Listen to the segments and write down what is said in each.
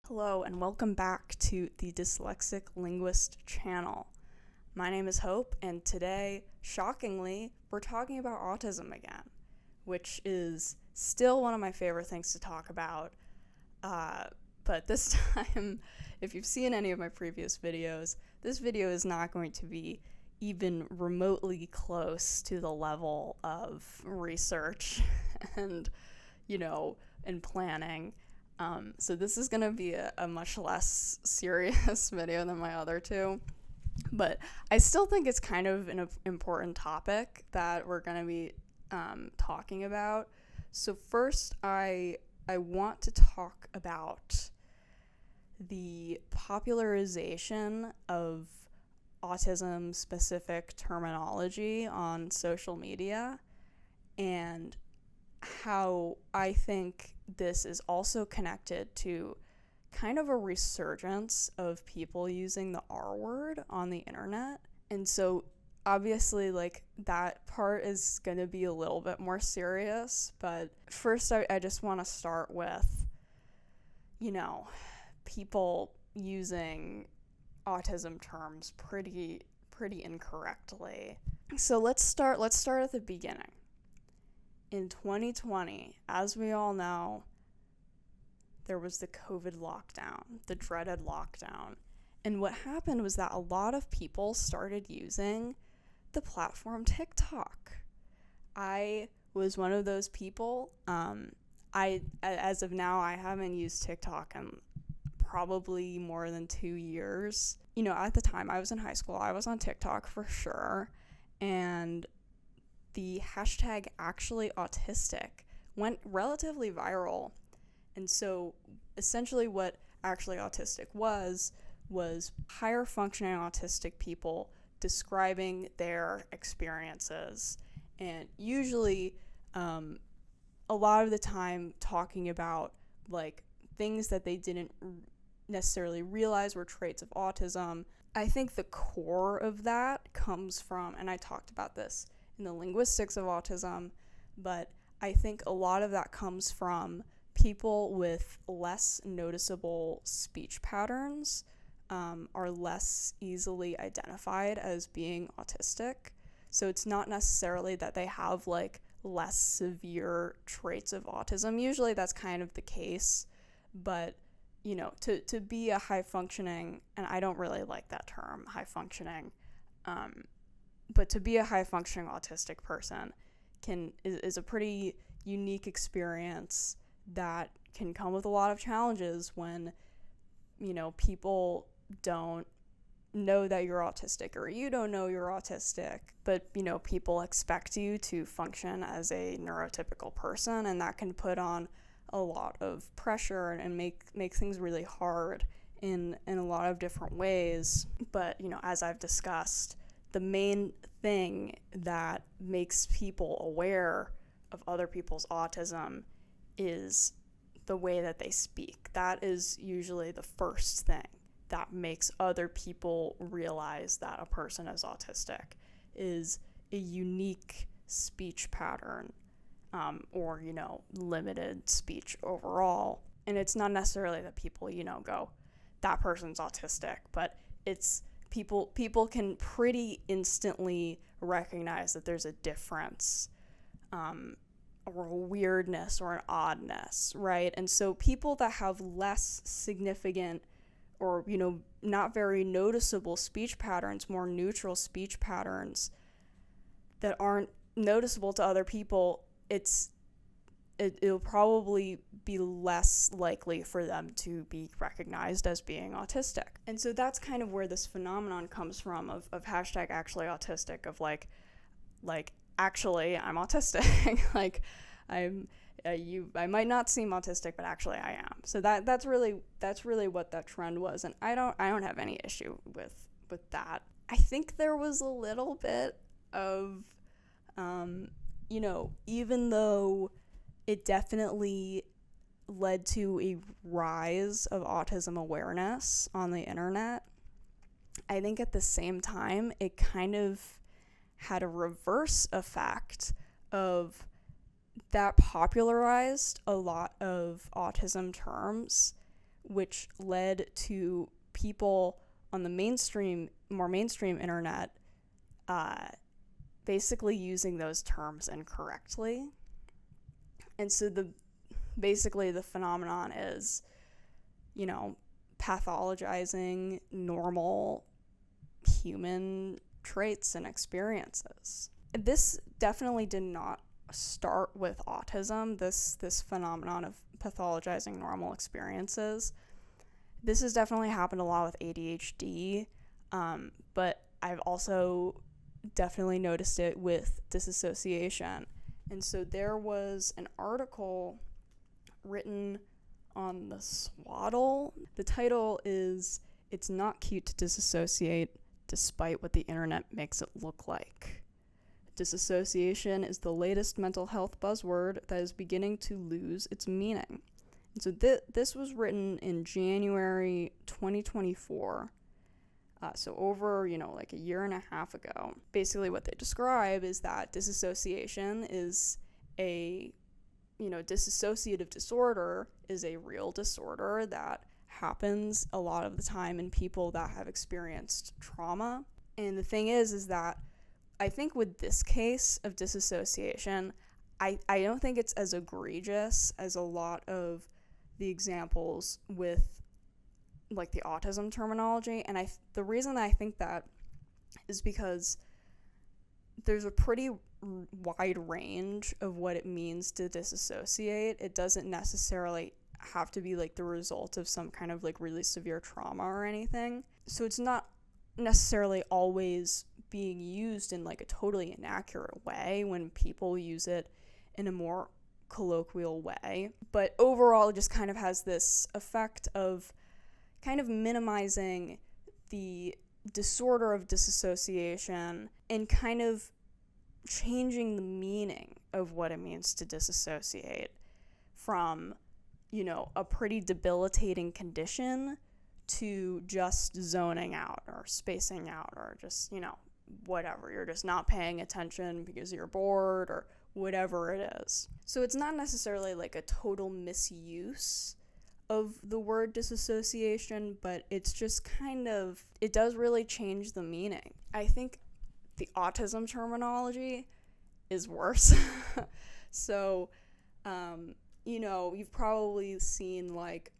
Hello and welcome back to the Dyslexic Linguist channel. My name is Hope, and today, shockingly, we're talking about autism again, which is still one of my favorite things to talk about. But this time, if you've seen any of my previous videos, this video is not going to be even remotely close to the level of research and, and planning. So this is going to be a much less serious video than my other two, but I still think it's kind of an important topic that we're going to be talking about. So first, I want to talk about the popularization of autism-specific terminology on social media and how I think this is also connected to kind of a resurgence of people using the R word on the internet. And so obviously, that part is going to be a little bit more serious, but first I just want to start with, people using autism terms pretty incorrectly. So let's start at the beginning. In 2020, as we all know, there was the COVID lockdown, the dreaded lockdown. And what happened was that a lot of people started using the platform TikTok. I was one of those people. As of now, I haven't used TikTok in probably more than 2 years. At the time I was in high school, I was on TikTok for sure. And the hashtag #ActuallyAutistic went relatively viral. And so essentially what Actually Autistic was higher functioning autistic people describing their experiences, and usually a lot of the time talking about things that they didn't necessarily realize were traits of autism. I think the core of that comes from, and I talked about this in the Linguistics of Autism, but I think a lot of that comes from people with less noticeable speech patterns are less easily identified as being autistic. So it's not necessarily that they have less severe traits of autism. Usually that's kind of the case, but to be a high functioning, and I don't really like that term, high functioning, but to be a high-functioning autistic person is a pretty unique experience that can come with a lot of challenges when, people don't know that you're autistic, or you don't know you're autistic, but, people expect you to function as a neurotypical person, and that can put on a lot of pressure and make things really hard in a lot of different ways. But, as I've discussed, the main thing that makes people aware of other people's autism is the way that they speak. That is usually the first thing that makes other people realize that a person is autistic, is a unique speech pattern, or, limited speech overall. And it's not necessarily that people, go, that person's autistic, but it's people can pretty instantly recognize that there's a difference, or a weirdness or an oddness, right? And so people that have less significant or, not very noticeable speech patterns, more neutral speech patterns that aren't noticeable to other people, it'll probably be less likely for them to be recognized as being autistic. And so that's kind of where this phenomenon comes from of #ActuallyAutistic, of actually I'm autistic. I might not seem autistic, but actually I am. So that's really what that trend was, and I don't have any issue with that. I think there was a little bit of even though it definitely led to a rise of autism awareness on the internet, I think at the same time it kind of had a reverse effect of that popularized a lot of autism terms which led to people on the more mainstream internet basically using those terms incorrectly. And so basically the phenomenon is, pathologizing normal human traits and experiences. This definitely did not start with autism, this phenomenon of pathologizing normal experiences. This has definitely happened a lot with ADHD, but I've also definitely noticed it with dissociation. And so there was an article written on the Swaddle. The title is "It's Not Cute to Disassociate Despite What the Internet Makes It Look Like. Disassociation is the latest mental health buzzword that is beginning to lose its meaning." And so this was written in January 2024. So over, like a year and a half ago. Basically what they describe is that disassociation is dissociative disorder is a real disorder that happens a lot of the time in people that have experienced trauma. And the thing is that I think with this case of disassociation, I don't think it's as egregious as a lot of the examples with like the autism terminology. And the reason that I think that is because there's a pretty wide range of what it means to disassociate. It doesn't necessarily have to be like the result of some kind of like really severe trauma or anything. So it's not necessarily always being used in like a totally inaccurate way when people use it in a more colloquial way. But overall, it just kind of has this effect of kind of minimizing the disorder of disassociation and kind of changing the meaning of what it means to disassociate from, a pretty debilitating condition to just zoning out or spacing out or just, whatever. You're just not paying attention because you're bored or whatever it is. So it's not necessarily like a total misuse of the word disassociation, but it's just it does really change the meaning. I think the autism terminology is worse. So, you've probably seen like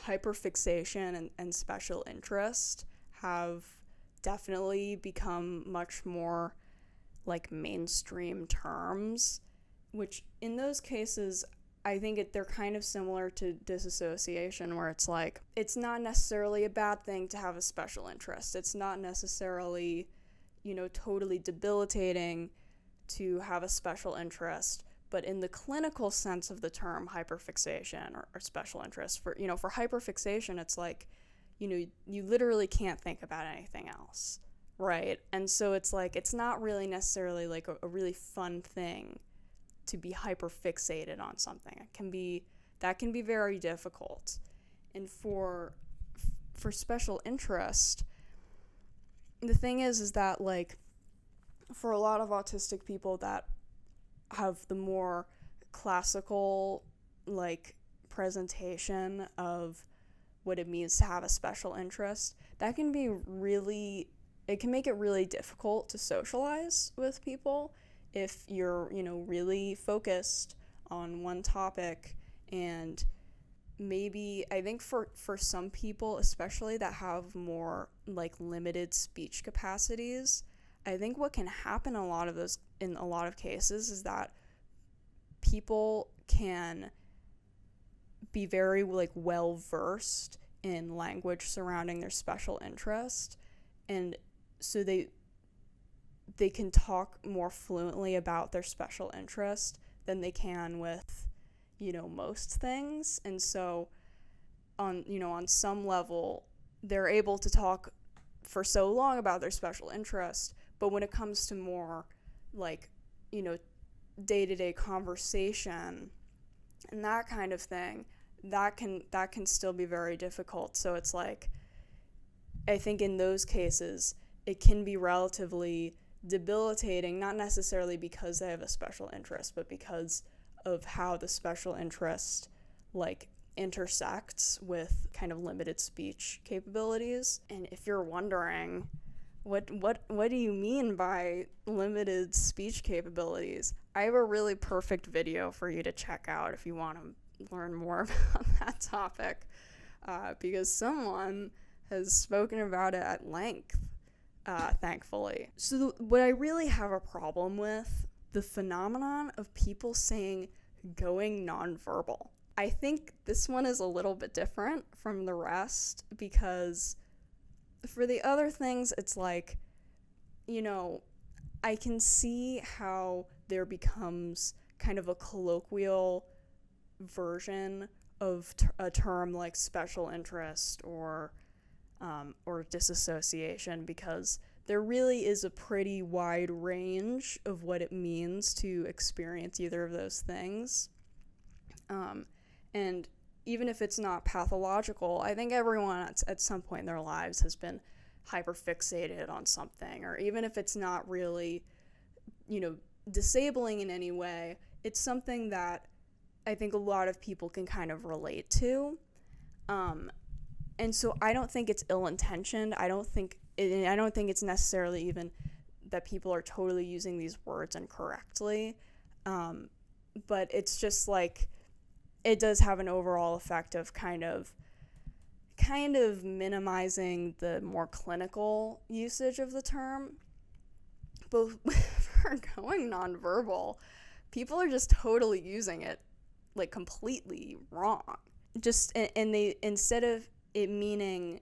hyperfixation and special interest have definitely become much more like mainstream terms, which in those cases I think they're kind of similar to disassociation, where it's like, it's not necessarily a bad thing to have a special interest. It's not necessarily, totally debilitating to have a special interest. But in the clinical sense of the term hyperfixation or special interest, for hyperfixation, it's like, you literally can't think about anything else, right? And so it's like, it's not really necessarily like a really fun thing to be hyperfixated on something. That can be very difficult. And for special interest, the thing is that like for a lot of autistic people that have the more classical like presentation of what it means to have a special interest, that can be it can make it really difficult to socialize with people if you're, really focused on one topic. And maybe, I think for some people, especially that have more like limited speech capacities, I think what can happen in a lot of cases is that people can be very like well versed in language surrounding their special interest, and so they can talk more fluently about their special interest than they can with, most things. And so on some level, they're able to talk for so long about their special interest, but when it comes to more like, day-to-day conversation and that kind of thing, that can still be very difficult. So it's like, I think in those cases, it can be relatively debilitating, not necessarily because they have a special interest, but because of how the special interest like intersects with kind of limited speech capabilities. And if you're wondering, what do you mean by limited speech capabilities? I have a really perfect video for you to check out if you want to learn more about that topic, because someone has spoken about it at length, thankfully. So what I really have a problem with, the phenomenon of people saying going nonverbal. I think this one is a little bit different from the rest, because for the other things, it's like, I can see how there becomes kind of a colloquial version of a term like special interest or disassociation, because there really is a pretty wide range of what it means to experience either of those things. And even if it's not pathological, I think everyone at some point in their lives has been hyperfixated on something, or even if it's not really, disabling in any way, it's something that I think a lot of people can kind of relate to. And so I don't think it's ill-intentioned. I don't think it's necessarily even that people are totally using these words incorrectly. But it's just like, it does have an overall effect of kind of minimizing the more clinical usage of the term. But for going nonverbal, people are just totally using it like completely wrong. And they, instead of it meaning,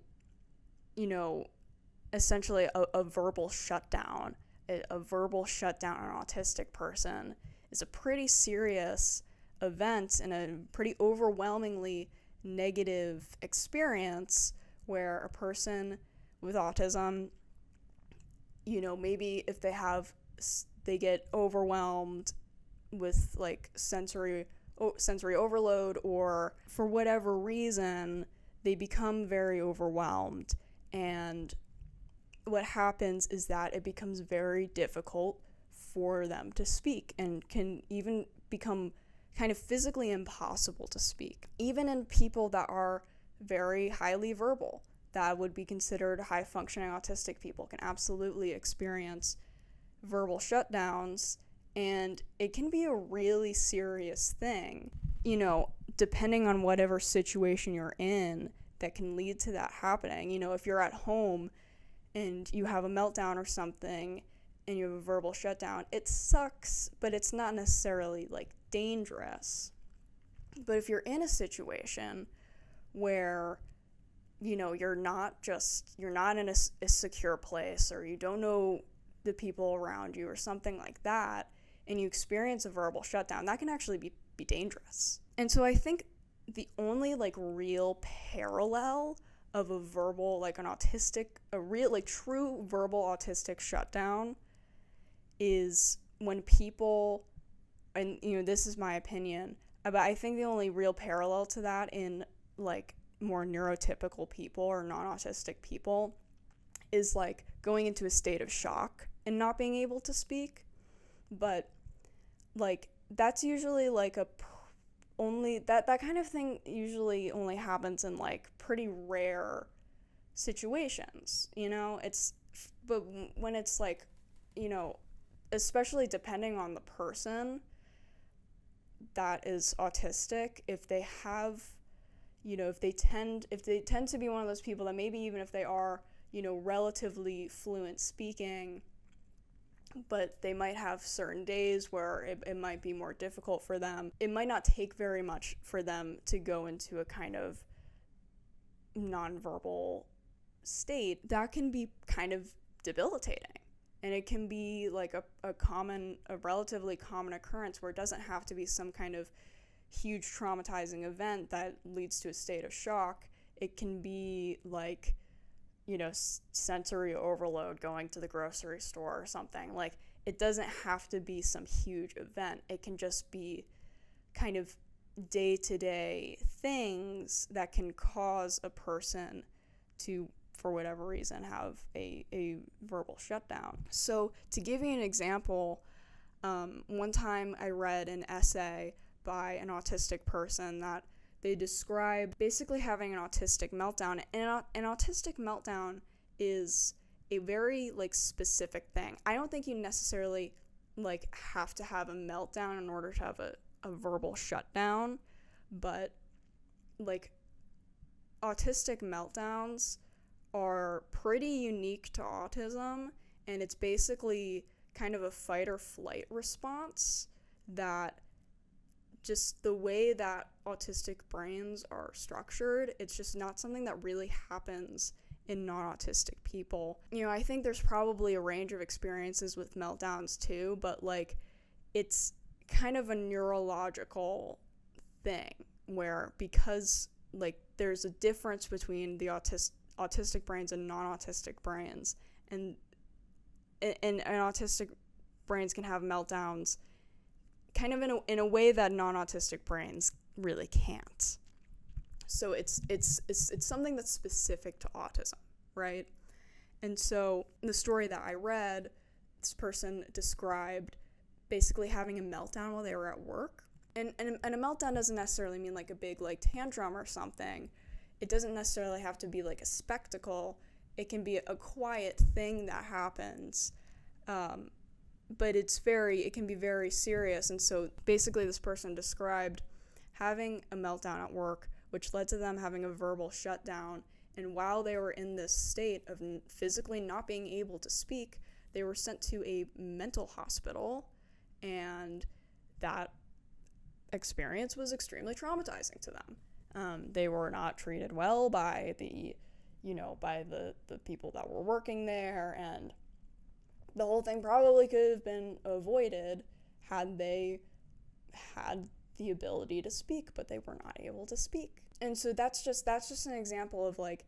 essentially a verbal shutdown, a verbal shutdown on an autistic person is a pretty serious event and a pretty overwhelmingly negative experience, where a person with autism, maybe if they get overwhelmed with like sensory overload, or for whatever reason they become very overwhelmed, and what happens is that it becomes very difficult for them to speak, and can even become kind of physically impossible to speak. Even in people that are very highly verbal, that would be considered high-functioning autistic people, can absolutely experience verbal shutdowns, and it can be a really serious thing, depending on whatever situation you're in that can lead to that happening. If you're at home and you have a meltdown or something and you have a verbal shutdown, it sucks, but it's not necessarily like dangerous. But if you're in a situation where you're not in a secure place, or you don't know the people around you or something like that, and you experience a verbal shutdown, that can actually be dangerous. And so I think the only like real parallel of a verbal, like a real like true verbal autistic shutdown is when people, and this is my opinion, but I think the only real parallel to that in like more neurotypical people or non-autistic people is like going into a state of shock and not being able to speak. But like that's usually like that kind of thing usually only happens in like pretty rare situations, but when it's like, especially depending on the person that is autistic, if they have, if they tend to be one of those people that maybe even if they are, relatively fluent speaking, but they might have certain days where it might be more difficult for them. It might not take very much for them to go into a kind of nonverbal state. That can be kind of debilitating. And it can be like a relatively common occurrence, where it doesn't have to be some kind of huge traumatizing event that leads to a state of shock. It can be like, sensory overload, going to the grocery store or something. Like, it doesn't have to be some huge event. It can just be kind of day-to-day things that can cause a person to, for whatever reason, have a verbal shutdown. So to give you an example, one time I read an essay by an autistic person that they describe basically having an autistic meltdown. And an autistic meltdown is a very like specific thing. I don't think you necessarily like have to have a meltdown in order to have a verbal shutdown, but like autistic meltdowns are pretty unique to autism, and it's basically kind of a fight or flight response that just the way that autistic brains are structured, it's just not something that really happens in non-autistic people. You know, I think there's probably a range of experiences with meltdowns too, but like it's kind of a neurological thing where, because like there's a difference between the autistic brains and non-autistic brains, and autistic brains can have meltdowns kind of in a way that non-autistic brains really can't. So it's something that's specific to autism, right? And so the story that I read, this person described basically having a meltdown while they were at work. And a meltdown doesn't necessarily mean like a big like tantrum or something. It doesn't necessarily have to be like a spectacle. It can be a quiet thing that happens. But it can be very serious. And so basically this person described having a meltdown at work, which led to them having a verbal shutdown. And while they were in this state of physically not being able to speak, they were sent to a mental hospital, and that experience was extremely traumatizing to them. They were not treated well by the people that were working there, and the whole thing probably could have been avoided had they had the ability to speak, but they were not able to speak. And so that's just an example of like,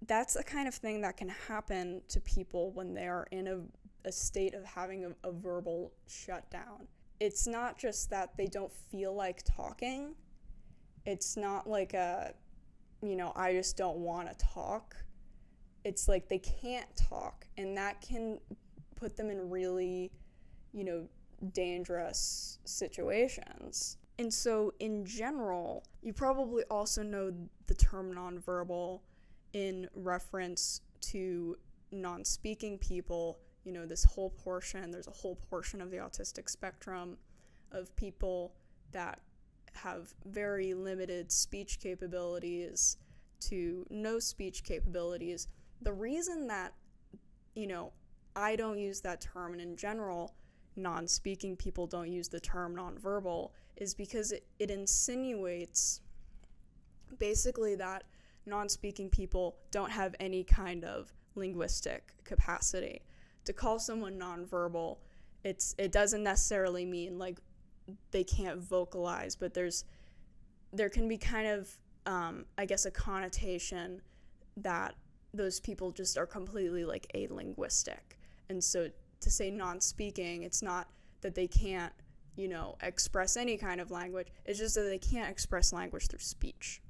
that's the kind of thing that can happen to people when they're in a state of having a verbal shutdown. It's not just that they don't feel like talking. It's not like I just don't want to talk. It's like they can't talk, and that can put them in really, dangerous situations. And so in general, you probably also know the term nonverbal in reference to non-speaking people. There's a whole portion of the autistic spectrum of people that have very limited speech capabilities to no speech capabilities. The reason that, I don't use that term, and in general, non-speaking people don't use the term nonverbal, is because it insinuates basically that non-speaking people don't have any kind of linguistic capacity. To call someone nonverbal, it doesn't necessarily mean like they can't vocalize, but there can be kind of a connotation that those people just are completely like alinguistic. And so to say non-speaking, it's not that they can't, express any kind of language. It's just that they can't express language through speech.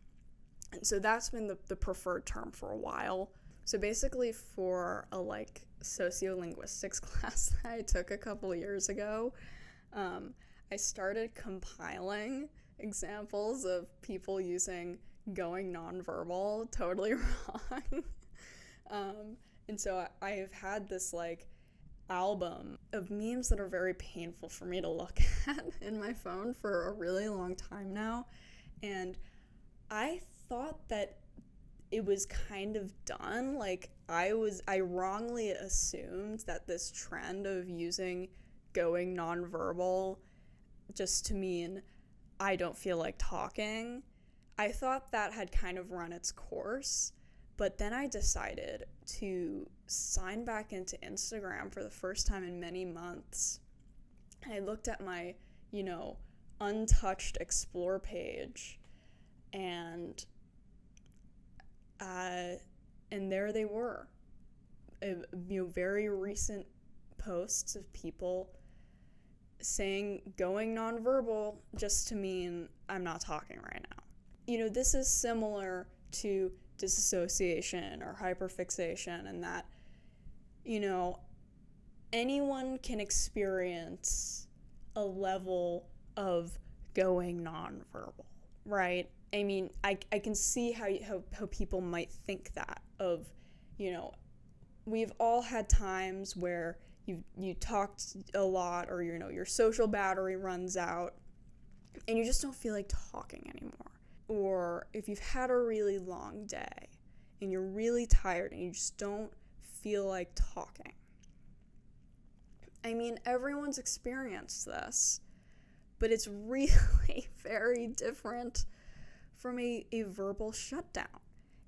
And so that's been the preferred term for a while. So basically for a sociolinguistics class that I took a couple years ago, I started compiling examples of people using going nonverbal totally wrong. And so I have had this album of memes that are very painful for me to look at in my phone for a really long time now. And I thought that it was kind of done. I wrongly assumed that this trend of using going nonverbal just to mean I don't feel like talking, I thought that had kind of run its course. But then I decided to sign back into Instagram for the first time in many months. And I looked at my, untouched explore page, and there they were. Very recent posts of people saying going nonverbal just to mean I'm not talking right now. This is similar to dissociation or hyperfixation, and that, anyone can experience a level of going nonverbal. right? I mean, I can see how people might think that of, we've all had times where you talked a lot, or your social battery runs out and you just don't feel like talking anymore. Or if you've had a really long day and you're really tired and you just don't feel like talking. I mean, everyone's experienced this, but it's really very different from a verbal shutdown.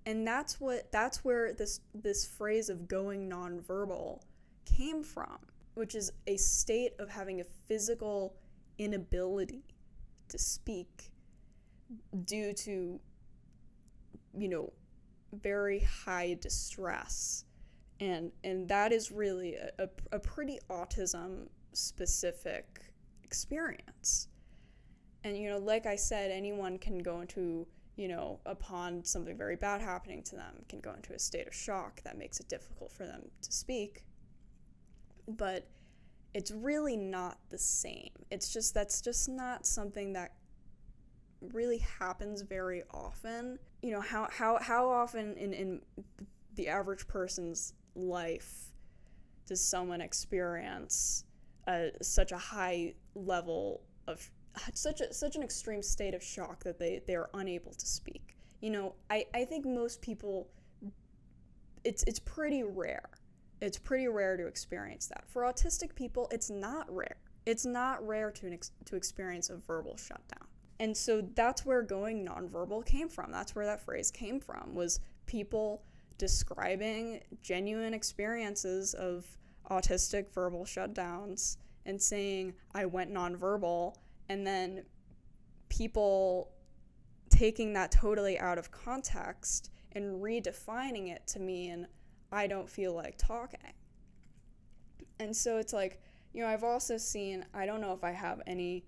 And that's where this phrase of going nonverbal came from, which is a state of having a physical inability to speak due to, very high distress. And that is really a pretty autism specific experience. And, like I said, anyone can go into, upon something very bad happening to them, can go into a state of shock that makes it difficult for them to speak. But it's really not the same. That's just not something that really happens very often. How often in the average person's life does someone experience such a high level of such an extreme state of shock that they are unable to speak? I think most people, it's pretty rare. It's pretty rare to experience that. For autistic people, it's not rare. It's not rare to experience a verbal shutdown. And so that's where going nonverbal came from. That's where that phrase came from, was people describing genuine experiences of autistic verbal shutdowns and saying, I went nonverbal, and then people taking that totally out of context and redefining it to mean, I don't feel like talking. And so it's like, I've also seen, I don't know if I have any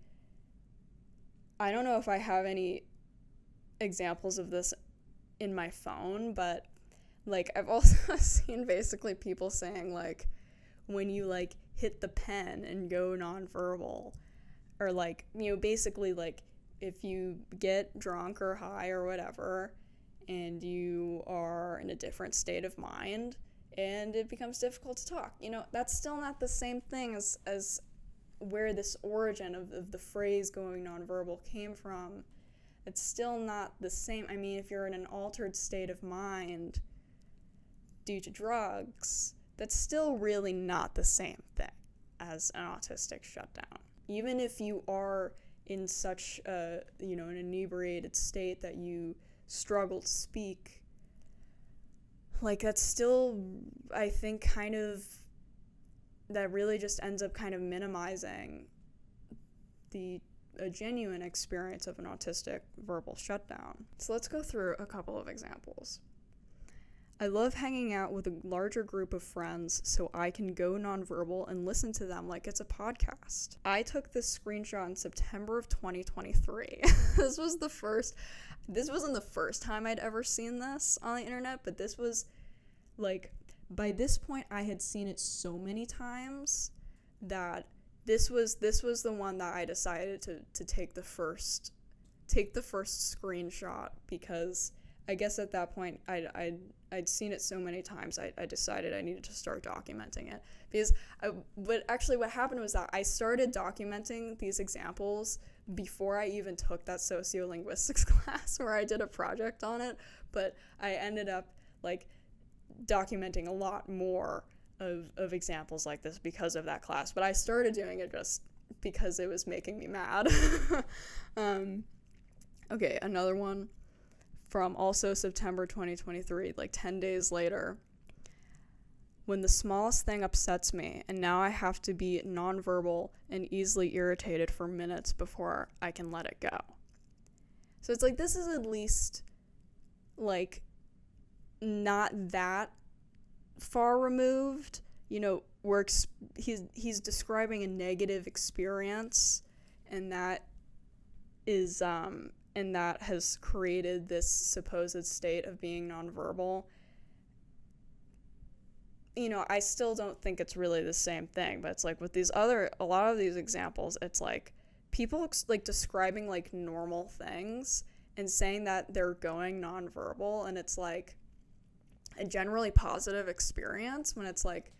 examples of this in my phone, but like I've also seen basically people saying, like, when you like hit the pen and go nonverbal, or like, basically like if you get drunk or high or whatever and you are in a different state of mind and it becomes difficult to talk, that's still not the same thing as where this origin of the phrase going nonverbal came from. It's still not the same. I mean, if you're in an altered state of mind due to drugs, that's still really not the same thing as an autistic shutdown. Even if you are in such an inebriated state that you struggle to speak, like, that's still, I think, that really just ends up kind of minimizing a genuine experience of an autistic verbal shutdown. So let's go through a couple of examples. I love hanging out with a larger group of friends so I can go nonverbal and listen to them like it's a podcast. I took this screenshot in September of 2023. This wasn't the first time I'd ever seen this on the internet, but this was, like, by this point I had seen it so many times that this was the one that I decided to take the first screenshot, because I guess at that point I'd seen it so many times I decided I needed to start documenting it. Because what happened was that I started documenting these examples before I even took that sociolinguistics class where I did a project on it, but I ended up like documenting a lot more of examples like this because of that class. But I started doing it just because it was making me mad. Okay, another one from also September 2023, like 10 days later. When the smallest thing upsets me, and now I have to be nonverbal and easily irritated for minutes before I can let it go. So it's like, this is at least, like, not that far removed. He's describing a negative experience, and that is, and that has created this supposed state of being nonverbal. I still don't think it's really the same thing, but it's like with a lot of these examples, it's like people like describing like normal things, and saying that they're going nonverbal and it's like a generally positive experience, when it's like,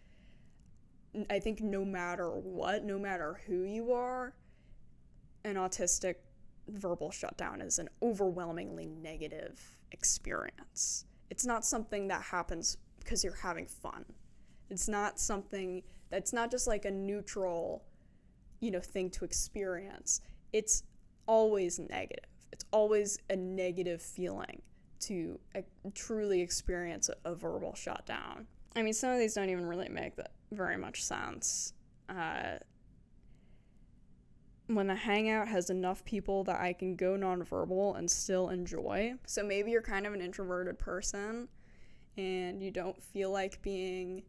I think no matter what, no matter who you are, an autistic verbal shutdown is an overwhelmingly negative experience. It's not something that happens because you're having fun. It's not something that's not just like a neutral, thing to experience. It's always negative. It's always a negative feeling to truly experience a verbal shutdown. I mean, some of these don't even really make that very much sense. When a hangout has enough people that I can go nonverbal and still enjoy. So maybe you're kind of an introverted person and you don't feel like being,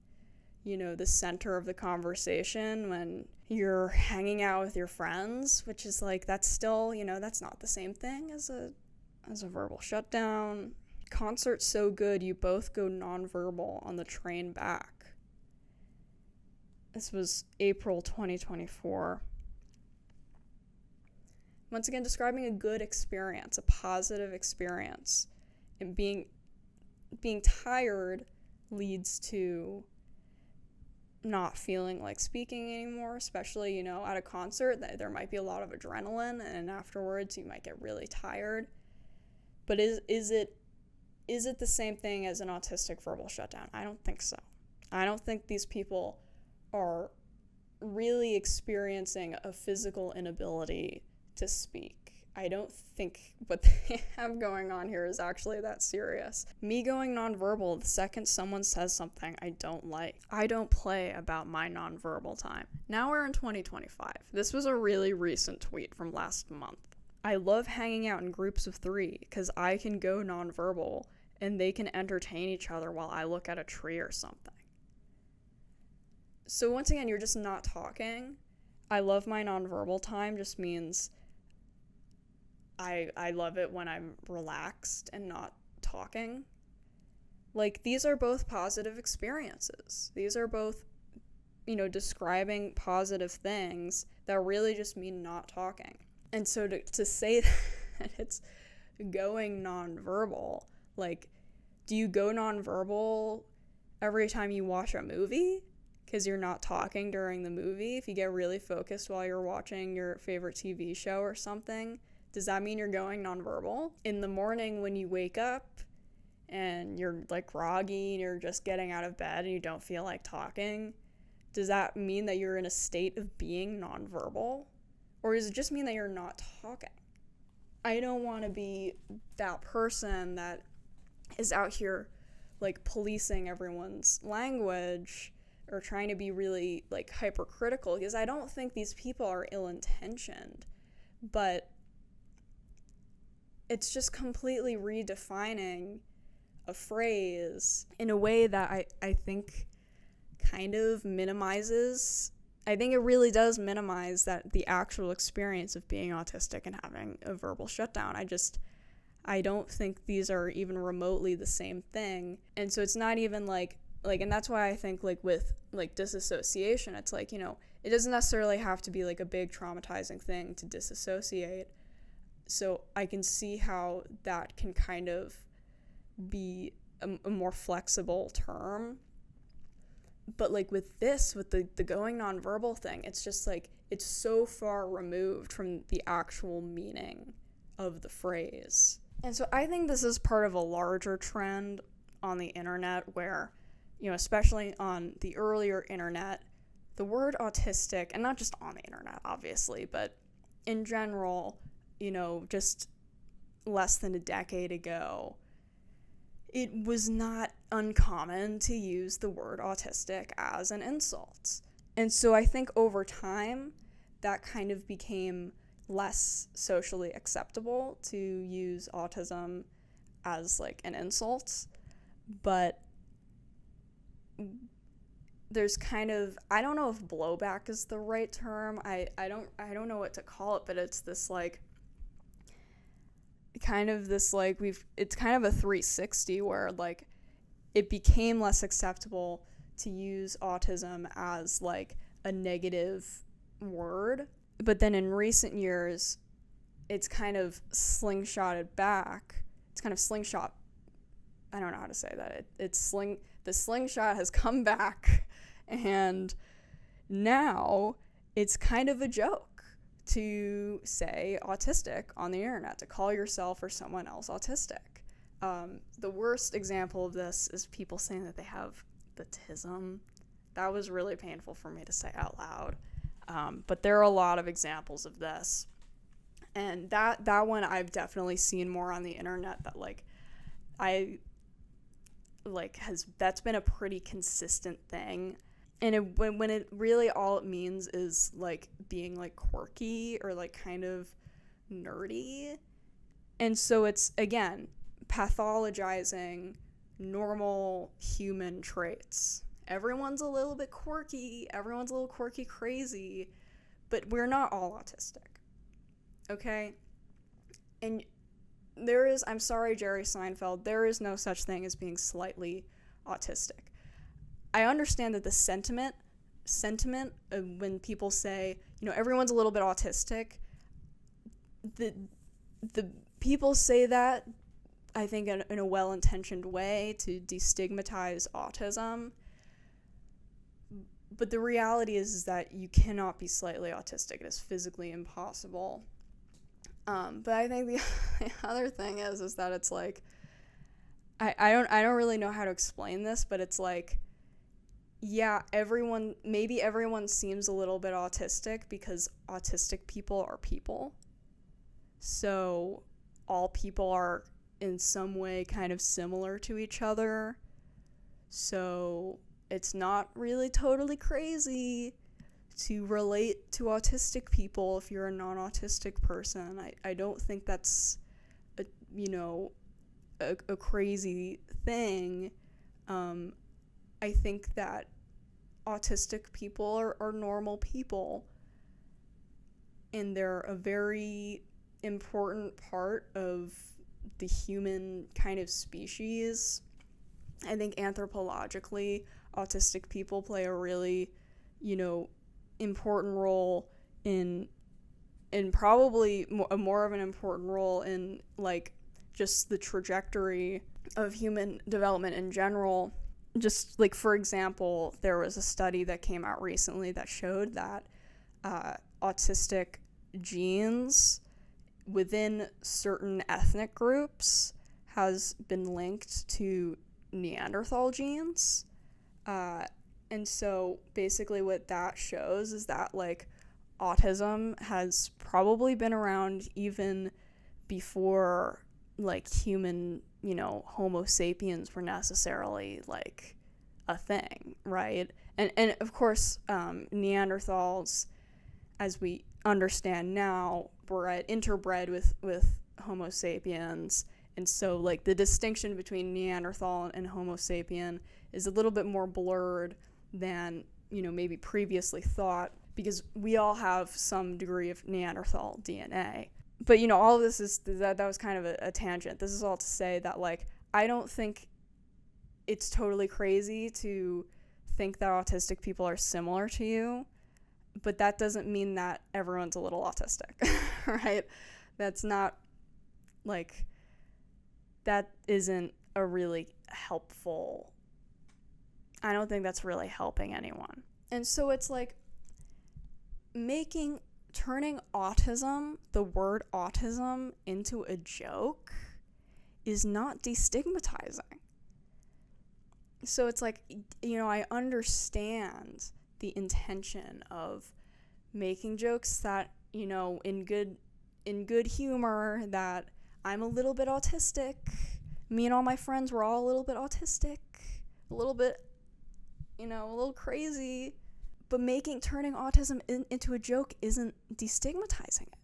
the center of the conversation when you're hanging out with your friends, which is like, that's still, that's not the same thing as a verbal shutdown. Concert's so good, you both go nonverbal on the train back. This was April 2024. Once again, describing a good experience, a positive experience. And being tired leads to not feeling like speaking anymore, especially, at a concert. There might be a lot of adrenaline, and afterwards you might get really tired. But is it the same thing as an autistic verbal shutdown? I don't think so. I don't think these people are really experiencing a physical inability to speak. I don't think what they have going on here is actually that serious. Me going nonverbal the second someone says something I don't like. I don't play about my nonverbal time. Now we're in 2025. This was a really recent tweet from last month. I love hanging out in groups of 3 because I can go nonverbal and they can entertain each other while I look at a tree or something. So once again, you're just not talking. I love my nonverbal time just means I love it when I'm relaxed and not talking. Like, these are both positive experiences. These are both, describing positive things that really just mean not talking. And so to say that it's going nonverbal, like, do you go nonverbal every time you watch a movie? Because you're not talking during the movie? If you get really focused while you're watching your favorite TV show or something, does that mean you're going nonverbal? In the morning when you wake up and you're like groggy and you're just getting out of bed and you don't feel like talking, does that mean that you're in a state of being nonverbal? Or does it just mean that you're not talking? I don't want to be that person that is out here like policing everyone's language or trying to be really like hypercritical, because I don't think these people are ill-intentioned, but it's just completely redefining a phrase in a way that I think kind of minimizes, I think it really does minimize the actual experience of being autistic and having a verbal shutdown. I don't think these are even remotely the same thing. And so it's not even like, and that's why I think like with like disassociation, it's like, it doesn't necessarily have to be like a big traumatizing thing to disassociate. So I can see how that can kind of be a more flexible term. But like with the going nonverbal thing, it's just like, it's so far removed from the actual meaning of the phrase. And so I think this is part of a larger trend on the internet where, especially on the earlier internet, the word autistic, and not just on the internet, obviously, but in general, just less than a decade ago, it was not uncommon to use the word autistic as an insult. And so I think over time, that kind of became less socially acceptable to use autism as like an insult. But there's kind of, I don't know if blowback is the right term. I don't know what to call it, but it's this like kind of this like it's kind of a 360 where like it became less acceptable to use autism as like a negative word. But then in recent years, it's kind of slingshotted back. It's kind of slingshot. I don't know how to say that. The slingshot has come back, and now it's kind of a joke to say autistic on the internet, to call yourself or someone else autistic. The worst example of this is people saying that they have the tism. That was really painful for me to say out loud. But there are a lot of examples of this. And that one I've definitely seen more on the internet, that that's been a pretty consistent thing. And when it really all it means is like being like quirky or like kind of nerdy. And so it's, again, pathologizing normal human traits. Everyone's a little bit quirky, everyone's a little quirky crazy, but we're not all autistic. Okay? And I'm sorry, Jerry Seinfeld, there is no such thing as being slightly autistic. I understand that the sentiment when people say, everyone's a little bit autistic, the people say that, I think, in a well-intentioned way to destigmatize autism. But the reality is that you cannot be slightly autistic. It is physically impossible. But I think the other thing is that it's like, I don't really know how to explain this, but it's like, yeah, maybe everyone seems a little bit autistic because autistic people are people. So all people are in some way kind of similar to each other. So it's not really totally crazy to relate to autistic people if you're a non-autistic person. I don't think that's a crazy thing. I think that autistic people are normal people, and they're a very important part of the human kind of species. I think anthropologically, autistic people play a really, important role in probably more of an important role in like just the trajectory of human development in general. Just like, for example, there was a study that came out recently that showed that autistic genes within certain ethnic groups has been linked to Neanderthal genes. And so basically what that shows is that like autism has probably been around even before like human, Homo sapiens were necessarily like a thing, right? And of course, Neanderthals, as we understand now, interbred with Homo sapiens. And so like the distinction between Neanderthal and Homo sapien is a little bit more blurred than, maybe previously thought, because we all have some degree of Neanderthal DNA. But, all of this is, that was kind of a tangent. This is all to say that, like, I don't think it's totally crazy to think that autistic people are similar to you, but that doesn't mean that everyone's a little autistic, right? That's not, like, that isn't a really helpful, I don't think that's really helping anyone. And so it's like turning autism, the word autism, into a joke is not destigmatizing. So it's like, I understand the intention of making jokes that, in good humor, that I'm a little bit autistic. Me and all my friends were all a little bit autistic, a little bit, a little crazy. But turning autism into a joke isn't destigmatizing it.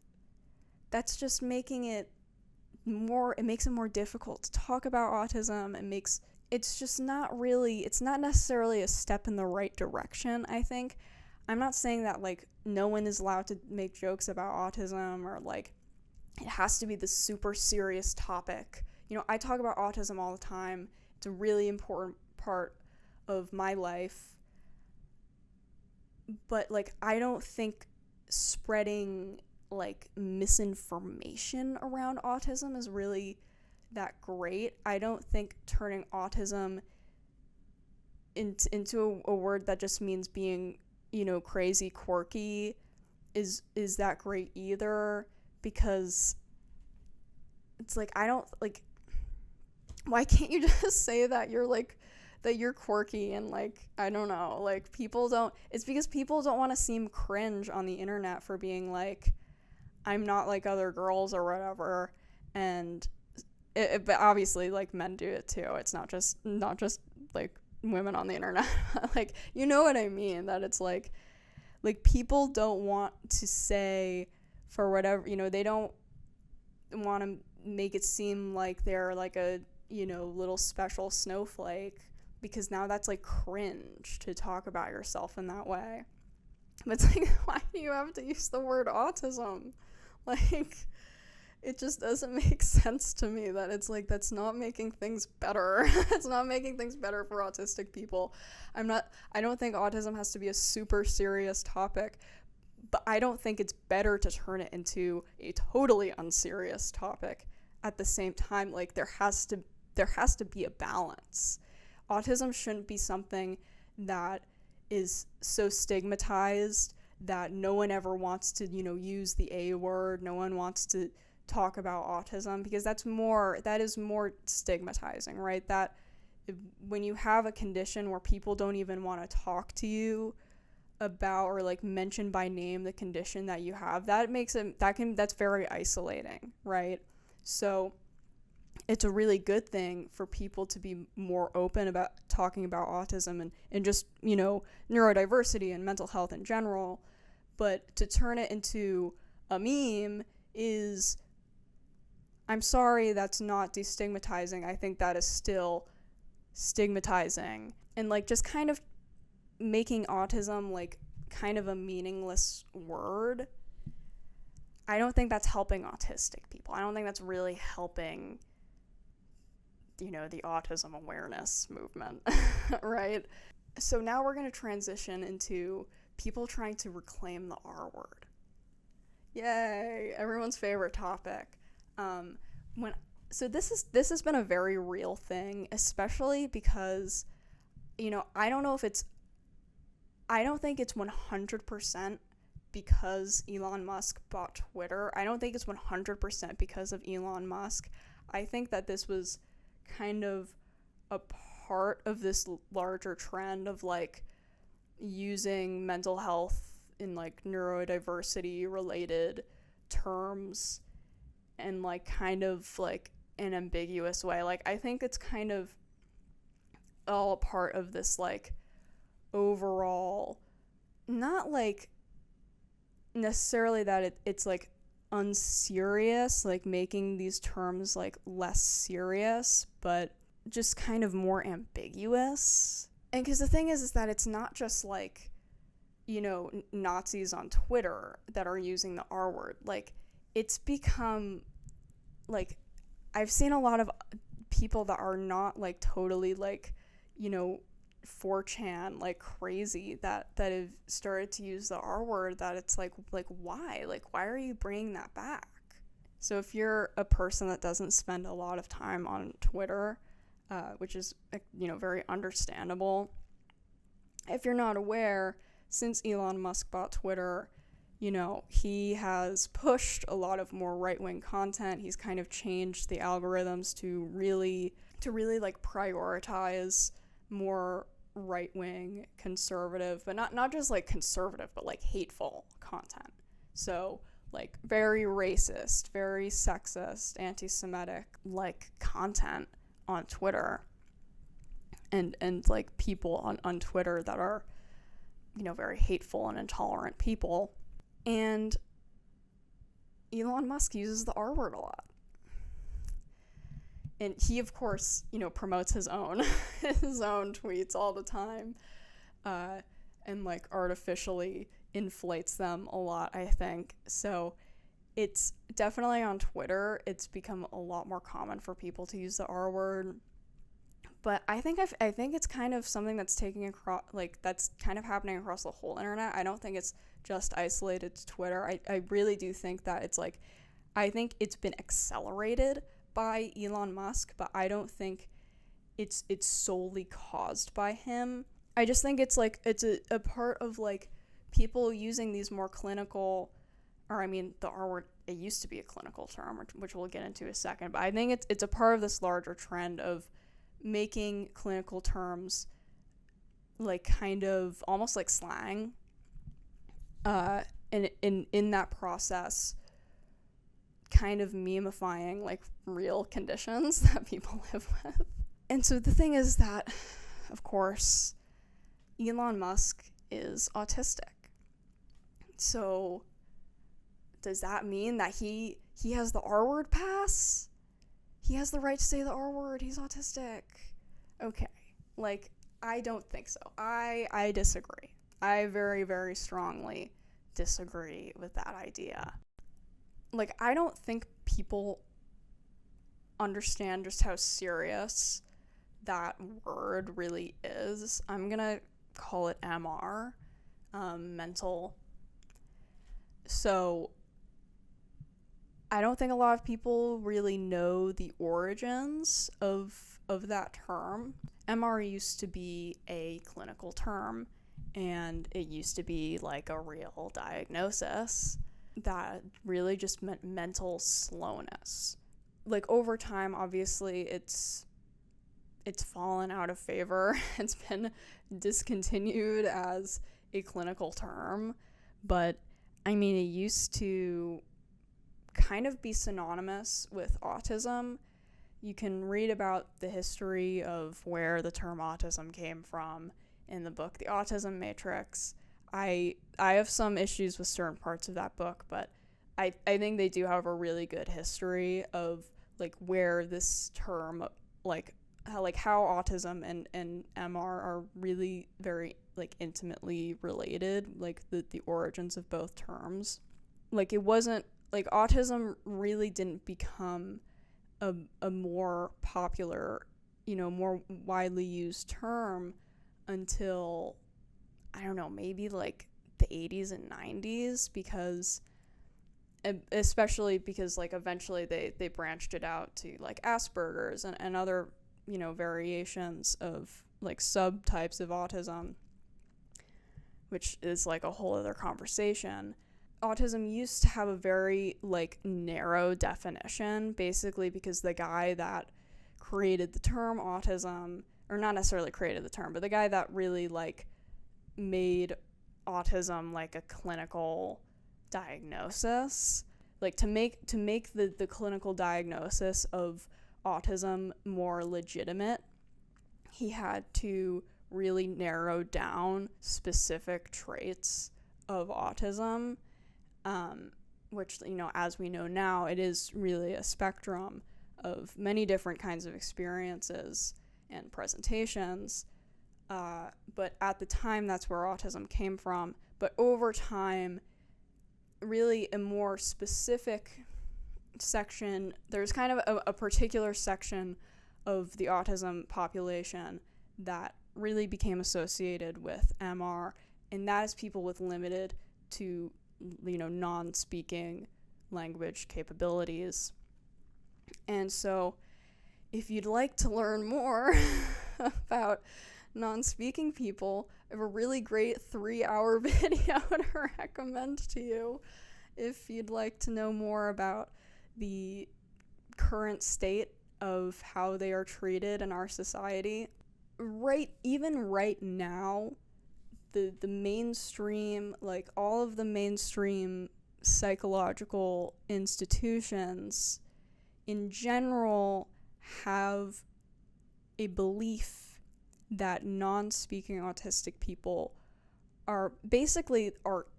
That's just making it it makes it more difficult to talk about autism. It's not necessarily a step in the right direction, I think. I'm not saying that, like, no one is allowed to make jokes about autism, or, like, it has to be this super serious topic. I talk about autism all the time. It's a really important part of my life. But, like, I don't think spreading, like misinformation around autism is really that great. I don't think turning autism into a word that just means being, crazy, quirky is that great either, because it's like, I don't, like, why can't you just say that you're like, that you're quirky, and like, I don't know, like, it's because people don't want to seem cringe on the internet for being like, I'm not like other girls or whatever. And but obviously, like, men do it too. It's not just like women on the internet. Like, you know what I mean? That it's like people don't want to say, for whatever, they don't want to make it seem like they're like a, little special snowflake, because now that's like cringe to talk about yourself in that way. But it's like, why do you have to use the word autism? Like, it just doesn't make sense to me that it's like, that's not making things better. It's not making things better for autistic people. I don't think autism has to be a super serious topic, but I don't think it's better to turn it into a totally unserious topic at the same time. Like, there has to be a balance. Autism shouldn't be something that is so stigmatized that no one ever wants to, use the A word. No one wants to talk about autism, because that is more stigmatizing, right? That when you have a condition where people don't even want to talk to you about, or like mention by name the condition that you have, that's very isolating, right? So it's a really good thing for people to be more open about talking about autism and just, neurodiversity and mental health in general. But to turn it into a meme is, I'm sorry, that's not destigmatizing. I think that is still stigmatizing. And like, just kind of making autism like kind of a meaningless word, I don't think that's helping autistic people. I don't think that's really helping, the autism awareness movement, right? So now we're going to transition into people trying to reclaim the R word. Yay, everyone's favorite topic. This has been a very real thing, especially because, I don't think it's 100% because Elon Musk bought Twitter. I don't think it's 100% because of Elon Musk. I think that this was kind of a part of this larger trend of like using mental health in like neurodiversity related terms and like kind of like an ambiguous way. Like, I think it's kind of all part of this like overall, not like necessarily that it's like unserious, like making these terms like less serious, but just kind of more ambiguous. And because the thing is that it's not just like, Nazis on Twitter that are using the R word. Like, it's become like, I've seen a lot of people that are not like totally like, 4chan like crazy that have started to use the R word, that it's like why are you bringing that back? So if you're a person that doesn't spend a lot of time on Twitter, which is, very understandable, if you're not aware, since Elon Musk bought Twitter, he has pushed a lot of more right-wing content. He's kind of changed the algorithms to really like prioritize more right-wing conservative, but not just like conservative, but like hateful content. So like very racist, very sexist, anti-Semitic like content on Twitter, and like people on Twitter that are, very hateful and intolerant people. And Elon Musk uses the R word a lot. And he, of course, promotes his own tweets all the time, and like artificially inflates them a lot, I think. So it's definitely on Twitter, it's become a lot more common for people to use the R word. But I think it's kind of something that's taking across, like, that's kind of happening across the whole internet. I don't think it's just isolated to Twitter. I really do think that it's like, I think it's been accelerated by Elon Musk, but I don't think it's solely caused by him. I just think it's like, it's a part of like people using these more clinical, or I mean, the R word, it used to be a clinical term, which we'll get into in a second, but I think it's a part of this larger trend of making clinical terms like kind of almost like slang, and in that process kind of memifying like real conditions that people live with. And so the thing is that, of course, Elon Musk is autistic. So does that mean that he has the R word pass? He has the right to say the R word. He's autistic. Okay. Like, I don't think so. I disagree. I very, very strongly disagree with that idea. Like, I don't think people understand just how serious that word really is. I'm gonna call it MR, mental. So I don't think a lot of people really know the origins of that term. MR used to be a clinical term, and it used to be like a real diagnosis that really just meant mental slowness. Like, over time, obviously, it's fallen out of favor. It's been discontinued as a clinical term, but I mean, it used to kind of be synonymous with autism. You can read about the history of where the term autism came from in the book The Autism Matrix. I have some issues with certain parts of that book, but I think they do have a really good history of like where this term, like how autism and MR are really very like intimately related, like the origins of both terms. Like, it wasn't like autism really didn't become a more popular, more widely used term until, I don't know, maybe like the 80s and 90s, especially because like eventually they branched it out to like Asperger's and other, variations of like subtypes of autism, which is like a whole other conversation. Autism used to have a very like narrow definition, basically because the guy that created the term autism, or not necessarily created the term, but the guy that really like made autism like a clinical diagnosis, like to make the clinical diagnosis of autism more legitimate, he had to really narrow down specific traits of autism, which, as we know now, it is really a spectrum of many different kinds of experiences and presentations. But at the time, that's where autism came from. But over time, really a more specific section, there's kind of a particular section of the autism population that really became associated with MR, and that is people with limited to, non-speaking language capabilities. And so if you'd like to learn more about non-speaking people, I have a really great 3-hour video to recommend to you if you'd like to know more about the current state of how they are treated in our society. Even right now, the mainstream, like all of the mainstream psychological institutions in general have a belief that non-speaking autistic people are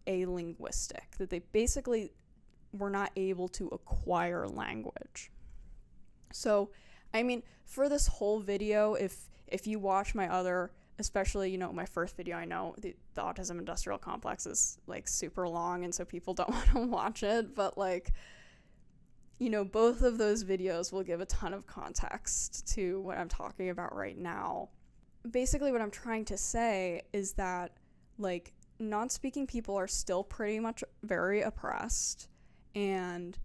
alinguistic, that they basically were not able to acquire language. So, I mean, for this whole video, if you watch my other, especially, my first video, I know the Autism Industrial Complex is like super long, and so people don't want to watch it, but like, both of those videos will give a ton of context to what I'm talking about right now. Basically, what I'm trying to say is that, like, non-speaking people are still pretty much very oppressed, and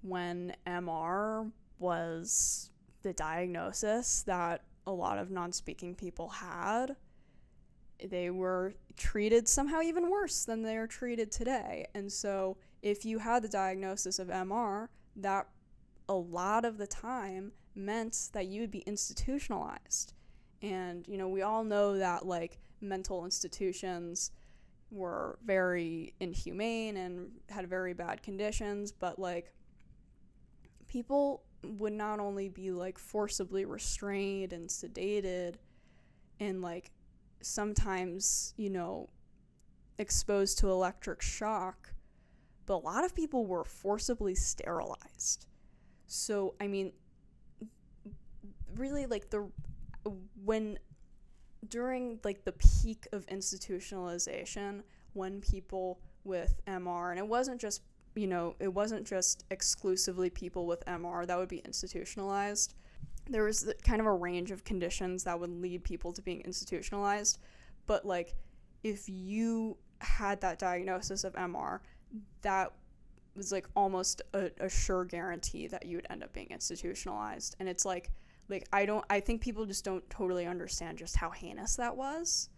when MR was the diagnosis that a lot of non-speaking people had, they were treated somehow even worse than they are treated today. And so if you had the diagnosis of MR, that a lot of the time meant that you would be institutionalized. And, we all know that, like, mental institutions were very inhumane and had very bad conditions, but, like, people would not only be, like, forcibly restrained and sedated and, like, sometimes, exposed to electric shock, but a lot of people were forcibly sterilized. So, I mean, really, like, during, like, the peak of institutionalization, when people with MR, and it wasn't just exclusively people with MR that would be institutionalized. There was kind of a range of conditions that would lead people to being institutionalized. But, like, if you had that diagnosis of MR, that was, like, almost a sure guarantee that you would end up being institutionalized. And it's like I think people just don't totally understand just how heinous that was.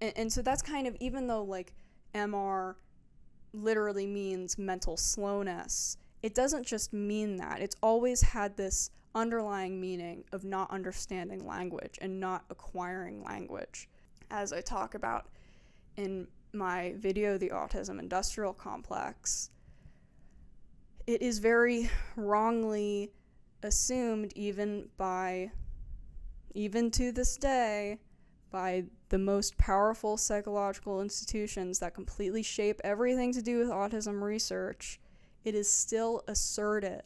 And so that's kind of, even though, like, MR literally means mental slowness, it doesn't just mean that. It's always had this underlying meaning of not understanding language and not acquiring language. As I talk about in my video, The Autism Industrial Complex, it is very wrongly assumed, even to this day, by the most powerful psychological institutions that completely shape everything to do with autism research, it is still asserted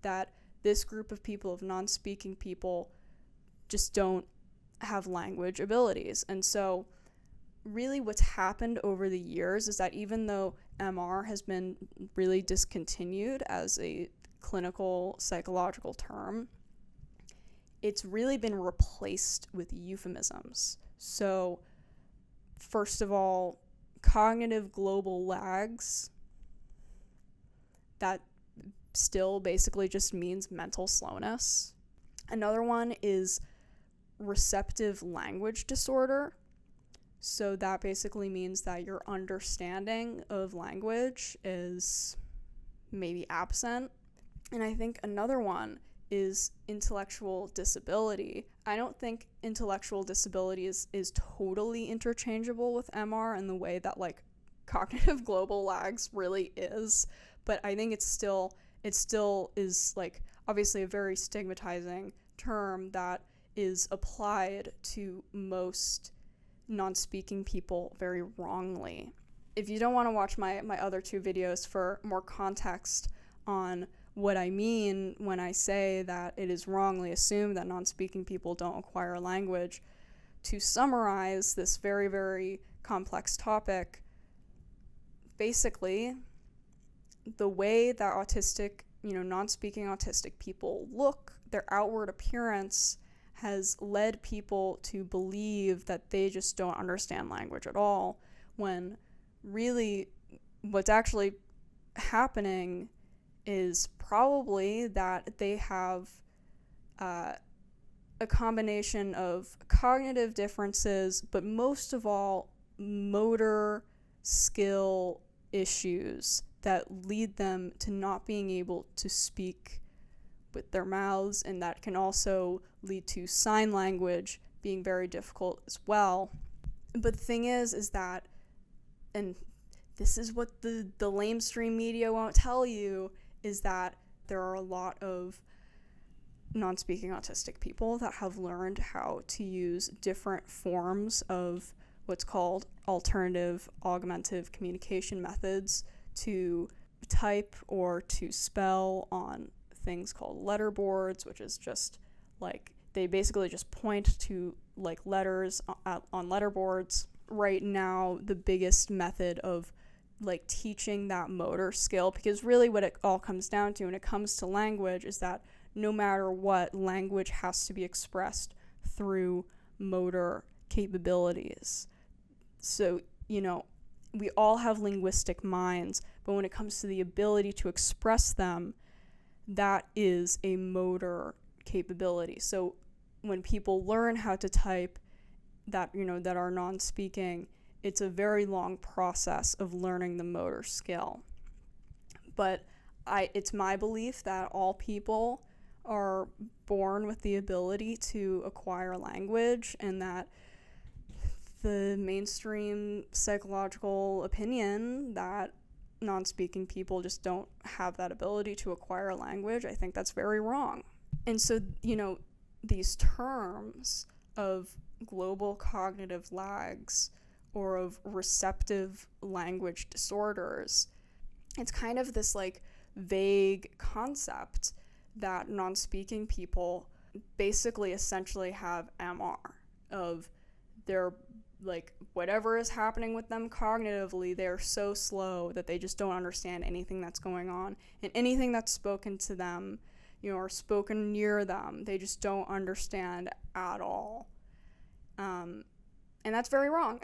that this group of people, of non-speaking people, just don't have language abilities. And so really what's happened over the years is that even though MR has been really discontinued as a clinical psychological term, it's really been replaced with euphemisms. So, first of all, cognitive global lags, that still basically just means mental slowness. Another one is receptive language disorder. So that basically means that your understanding of language is maybe absent. And I think another one is intellectual disability. I don't think intellectual disability is totally interchangeable with MR in the way that, like, cognitive global lags really is, but I think it still is, like, obviously a very stigmatizing term that is applied to most non-speaking people very wrongly. If you don't want to watch my other two videos for more context on what I mean when I say that it is wrongly assumed that non-speaking people don't acquire language, to summarize this very, very complex topic, basically, the way that non-speaking autistic people look, their outward appearance, has led people to believe that they just don't understand language at all, when really what's actually happening is probably that they have a combination of cognitive differences, but most of all, motor skill issues that lead them to not being able to speak with their mouths, and that can also lead to sign language being very difficult as well. But the thing is that, and this is what the lamestream media won't tell you, is that there are a lot of non-speaking autistic people that have learned how to use different forms of what's called alternative augmentative communication methods to type or to spell on things called letterboards, which is just like, they basically just point to, like, letters on letterboards. Right now, the biggest method of like teaching that motor skill, because really what it all comes down to when it comes to language is that no matter what, language has to be expressed through motor capabilities. So, we all have linguistic minds, but when it comes to the ability to express them, that is a motor capability. So when people learn how to type that are non-speaking, it's a very long process of learning the motor skill. But it's my belief that all people are born with the ability to acquire language, and that the mainstream psychological opinion that non-speaking people just don't have that ability to acquire language, I think that's very wrong. And so, these terms of global cognitive lags or of receptive language disorders, it's kind of this like vague concept that non-speaking people basically essentially have MR, of their like whatever is happening with them cognitively, they're so slow that they just don't understand anything that's going on, and anything that's spoken to them, or spoken near them, they just don't understand at all. And that's very wrong.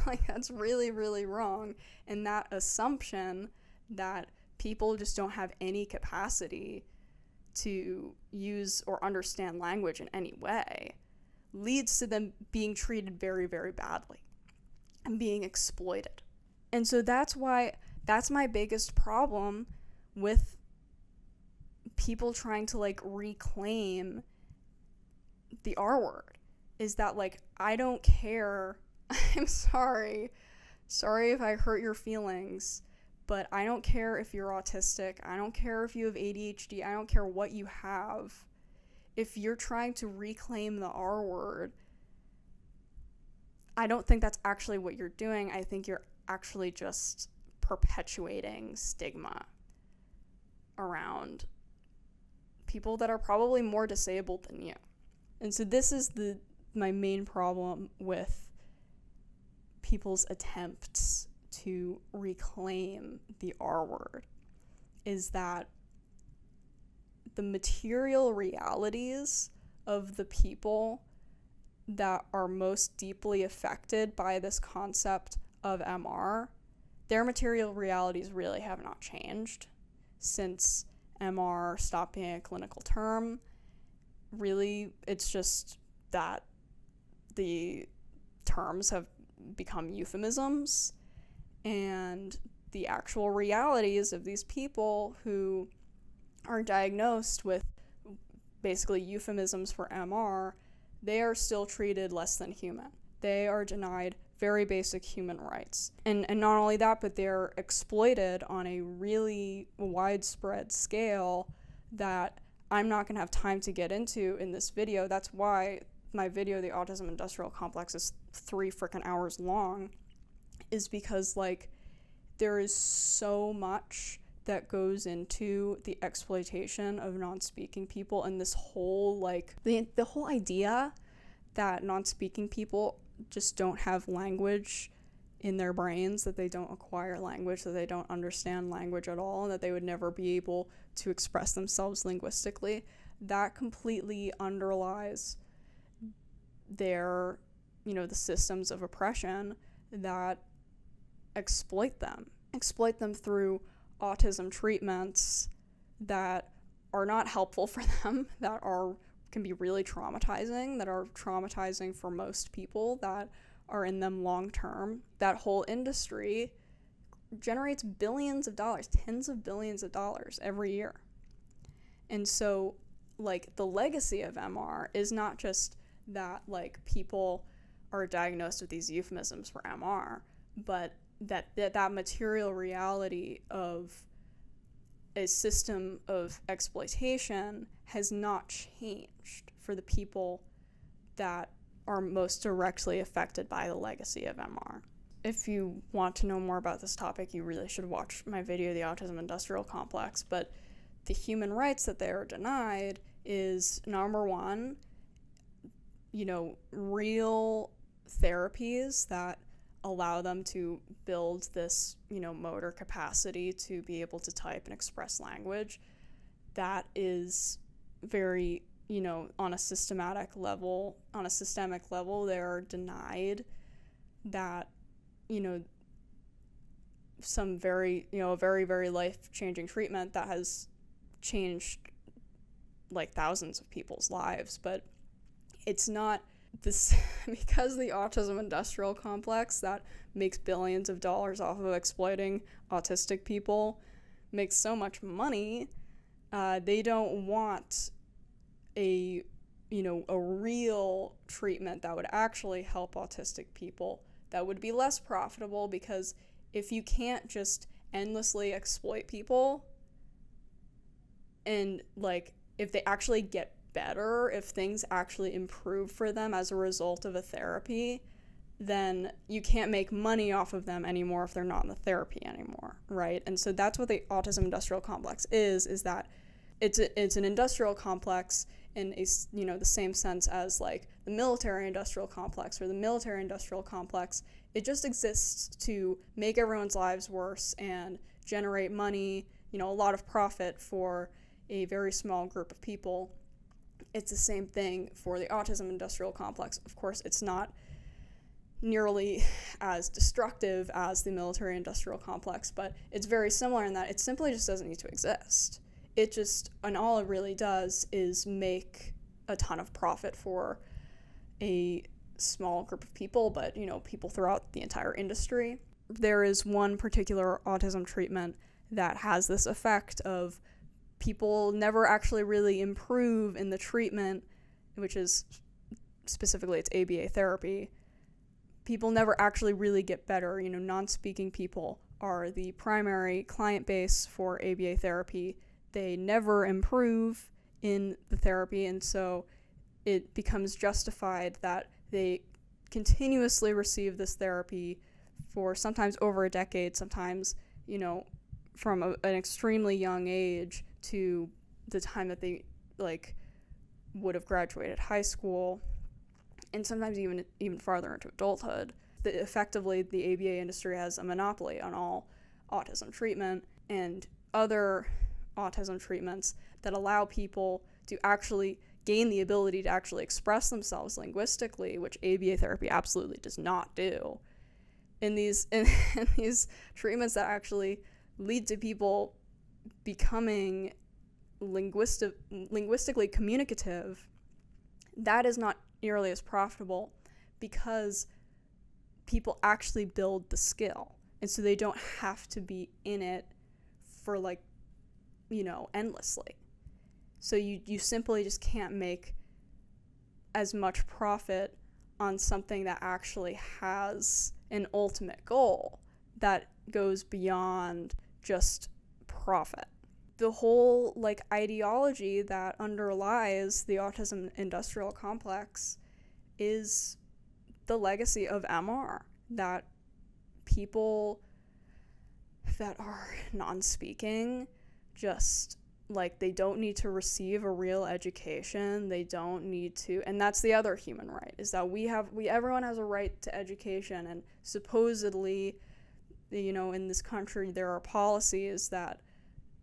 Like, that's really, really wrong. And that assumption that people just don't have any capacity to use or understand language in any way leads to them being treated very, very badly and being exploited. And so that's my biggest problem with people trying to like reclaim the R word, is that like, I don't care. I'm sorry if I hurt your feelings, but I don't care if you're autistic. I don't care if you have ADHD. I don't care what you have. If you're trying to reclaim the R word, I don't think that's actually what you're doing. I think you're actually just perpetuating stigma around people that are probably more disabled than you. And so this is my main problem with people's attempts to reclaim the R word, is that the material realities of the people that are most deeply affected by this concept of MR, their material realities really have not changed since MR stopped being a clinical term. Really, it's just that the terms have become euphemisms, and the actual realities of these people who are diagnosed with basically euphemisms for MR, they are still treated less than human. They are denied very basic human rights. And not only that, but they're exploited on a really widespread scale that I'm not going to have time to get into in this video. That's why my video, The Autism Industrial Complex, is 3 freaking hours long, is because like there is so much that goes into the exploitation of non-speaking people, and this whole like the whole idea that non-speaking people just don't have language in their brains, that they don't acquire language, that they don't understand language at all, and that they would never be able to express themselves linguistically, that completely underlies their, the systems of oppression that exploit them through autism treatments that are not helpful for them, that can be really traumatizing, that are traumatizing for most people that are in them long term. That whole industry generates billions of dollars, tens of billions of dollars every year. And so like the legacy of MR is not just that like people are diagnosed with these euphemisms for MR, but that material reality of a system of exploitation has not changed for the people that are most directly affected by the legacy of MR. If you want to know more about this topic, you really should watch my video, The Autism Industrial Complex. But the human rights that they are denied is, number one, real therapies that allow them to build this, motor capacity to be able to type and express language, that is very, on a systemic level, they're denied that, some very, very, very life-changing treatment that has changed like thousands of people's lives. But it's not this because the autism industrial complex that makes billions of dollars off of exploiting autistic people makes so much money. They don't want a real treatment that would actually help autistic people, that would be less profitable, because if you can't just endlessly exploit people and like if they actually get better, if things actually improve for them as a result of a therapy, then you can't make money off of them anymore if they're not in the therapy anymore, right? And so that's what the autism industrial complex is that it's an industrial complex in a, the same sense as like the military industrial complex or the military industrial complex. It just exists to make everyone's lives worse and generate money, a lot of profit for a very small group of people. It's the same thing for the autism industrial complex. Of course, it's not nearly as destructive as the military industrial complex, but it's very similar in that it simply just doesn't need to exist. And all it really does is make a ton of profit for a small group of people, but, people throughout the entire industry. There is one particular autism treatment that has this effect of people never actually really improve in the treatment, which is specifically it's ABA therapy. People never actually really get better. Non-speaking people are the primary client base for ABA therapy. They never improve in the therapy, and so it becomes justified that they continuously receive this therapy for sometimes over a decade, sometimes, from an extremely young age to the time that they would have graduated high school, and sometimes even farther into adulthood. Effectively, the ABA industry has a monopoly on all autism treatment and other autism treatments that allow people to actually gain the ability to actually express themselves linguistically, which ABA therapy absolutely does not do. In these treatments that actually lead to people becoming linguistically communicative, that is not nearly as profitable because people actually build the skill, and so they don't have to be in it for endlessly. So you simply just can't make as much profit on something that actually has an ultimate goal that goes beyond just profit. The whole ideology that underlies the autism industrial complex is the legacy of MR, that people that are non-speaking just they don't need to receive a real education. They don't need to, and that's the other human right, is that everyone has a right to education, and supposedly, in this country there are policies that